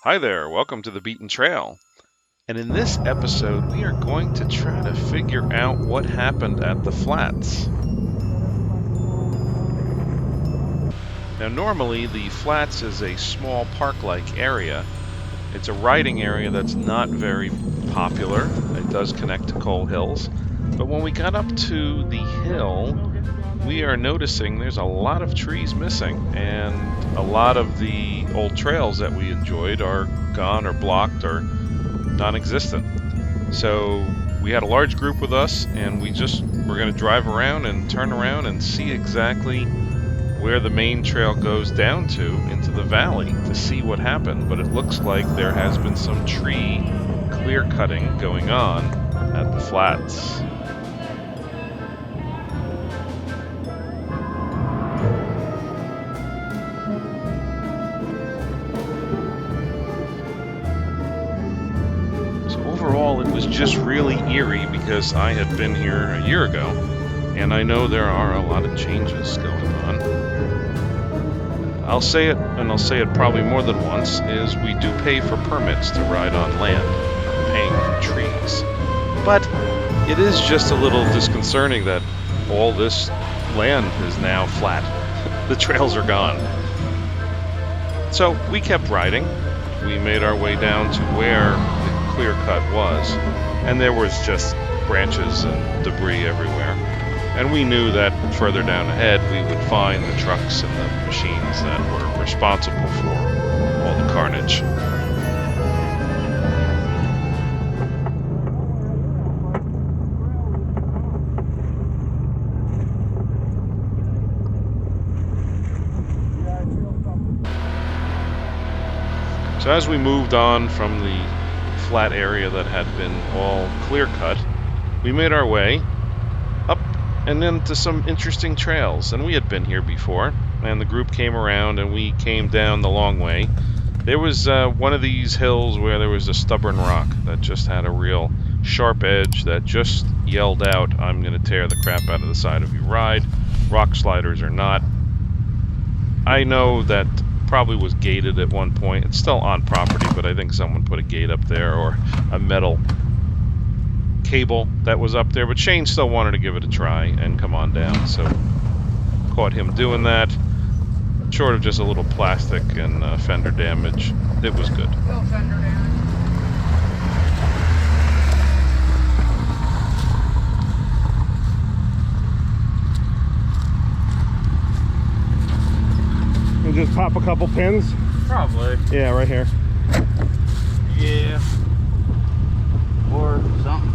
Hi there, welcome to the Beaten Trail. And in this episode, we are going to try to figure out what happened at the flats. Now, normally, the flats is a small park-like area. It's a riding area that's not very popular. It does connect to Coal Hills. But when we got up to the hill, we are noticing there's a lot of trees missing, and a lot of the old trails that we enjoyed are gone or blocked or non-existent. So we had a large group with us, and we're going to drive around and turn around and see exactly where the main trail goes down to into the valley to see what happened. But it looks like there has been some tree clear cutting going on at the flats. Overall, it was just really eerie because I had been here a year ago, and I know there are a lot of changes going on. I'll say it, and I'll say it probably more than once, is we do pay for permits to ride on land, paying for trees. But it is just a little disconcerting that all this land is now flat. The trails are gone. So we kept riding. We made our way down to where clear cut was, and there was just branches and debris everywhere. And we knew that further down ahead we would find the trucks and the machines that were responsible for all the carnage. So as we moved on from the flat area that had been all clear cut, we made our way up and into some interesting trails. And we had been here before, and the group came around and we came down the long way. There was one of these hills where there was a stubborn rock that just had a real sharp edge that just yelled out, "I'm going to tear the crap out of the side of your ride, rock sliders or not." I know that probably was gated at one point. It's still on property, but I think someone put a gate up there or a metal cable that was up there. But Shane still wanted to give it a try and come on down, so caught him doing that. Short of just a little plastic and fender damage, it was good. Little fender damage. And just pop a couple pins? Probably. Yeah, right here. Yeah. Or something.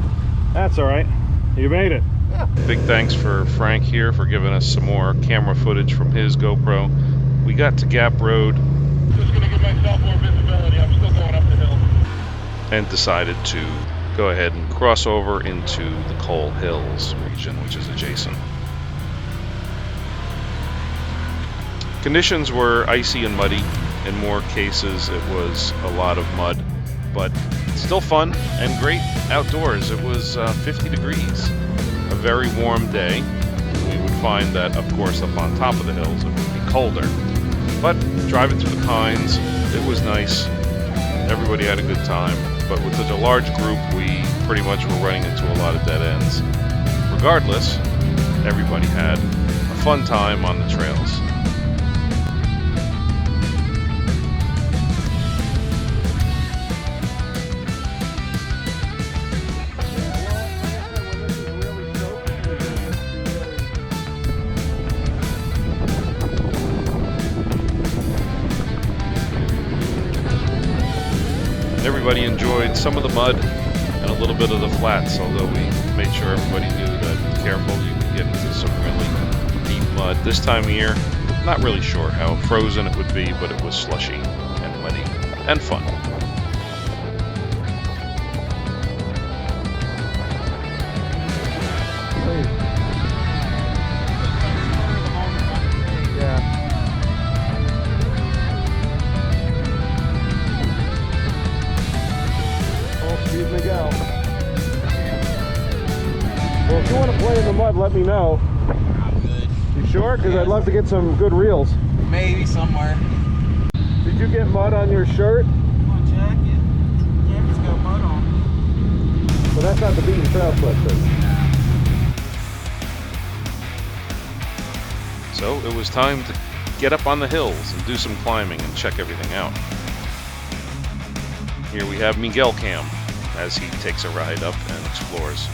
That's all right. You made it. Yeah. Big thanks for Frank here for giving us some more camera footage from his GoPro. We got to Gap Road. Just gonna give myself more visibility. I'm still going up the hill. And decided to go ahead and cross over into the Coal Hills region, which is adjacent. Conditions were icy and muddy. In more cases, it was a lot of mud, but still fun and great outdoors. It was 50 degrees, a very warm day. We would find that, of course, up on top of the hills, it would be colder. But driving through the pines, it was nice. Everybody had a good time, but with such a large group, we pretty much were running into a lot of dead ends. Regardless, everybody had a fun time on the trails. Everybody enjoyed some of the mud and a little bit of the flats, although we made sure everybody knew that careful, you can get into some really deep mud. This time of year, not really sure how frozen it would be, but it was slushy and muddy and fun. Excuse me, go. Well, if you want to play in the mud, let me know. I'm good. You sure? Because I'd love to get some good reels. Maybe somewhere. Did you get mud on your shirt? jacket. Jacket's got mud on. But that's not the beaten trail slip, So it was time to get up on the hills and do some climbing and check everything out. Here we have Miguel Cam as he takes a ride up and explores.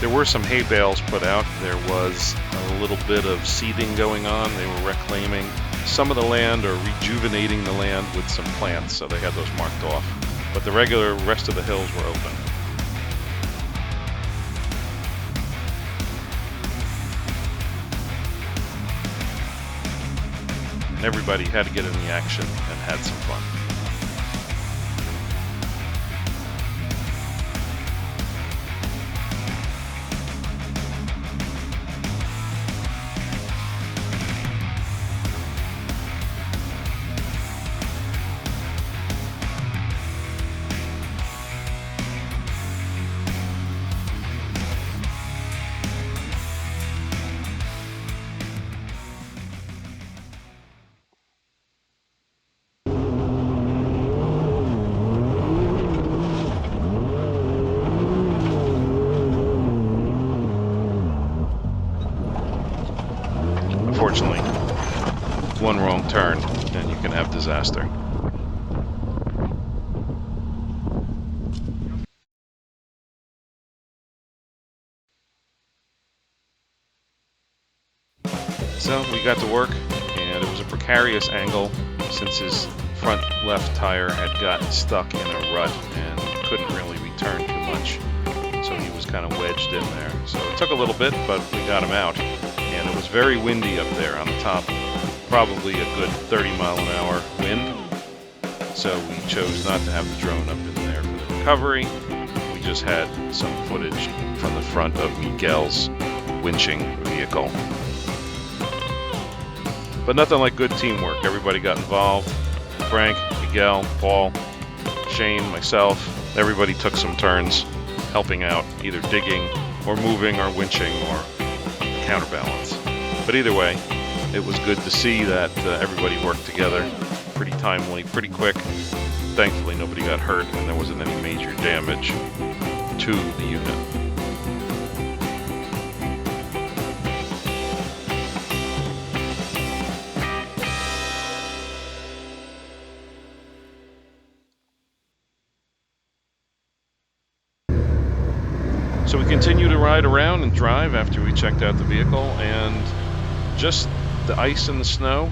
There were some hay bales put out. There was a little bit of seeding going on. They were reclaiming some of the land or rejuvenating the land with some plants, so they had those marked off. But the regular rest of the hills were open. And everybody had to get in the action and had some fun. Unfortunately, one wrong turn and you can have disaster. So we got to work, and it was a precarious angle since his front left tire had gotten stuck in a rut and couldn't really return too much. So he was kind of wedged in there. So it took a little bit, but we got him out. And it was very windy up there on the top, probably a good 30-mile-an-hour wind. So we chose not to have the drone up in there for the recovery. We just had some footage from the front of Miguel's winching vehicle. But nothing like good teamwork. Everybody got involved. Frank, Miguel, Paul, Shane, myself, everybody took some turns helping out, either digging or moving or winching or counterbalance. But either way, it was good to see that everybody worked together pretty timely, pretty quick. Thankfully, nobody got hurt and there wasn't any major damage to the unit. So we continue to ride around and drive after we checked out the vehicle, and just the ice and the snow.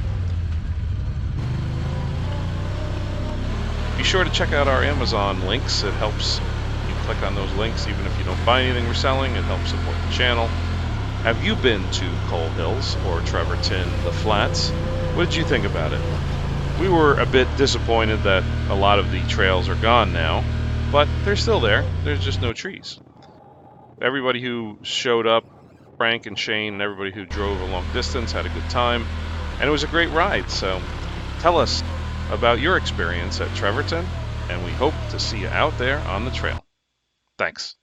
Be sure to check out our Amazon links. It helps you click on those links even if you don't buy anything we're selling. It helps support the channel. Have you been to Coal Hills or Trevorton, the Flats? What did you think about it? We were a bit disappointed that a lot of the trails are gone now, but they're still there. There's just no trees. Everybody who showed up, Frank and Shane and everybody who drove a long distance had a good time, and it was a great ride. So tell us about your experience at Trevorton, and we hope to see you out there on the trail. Thanks.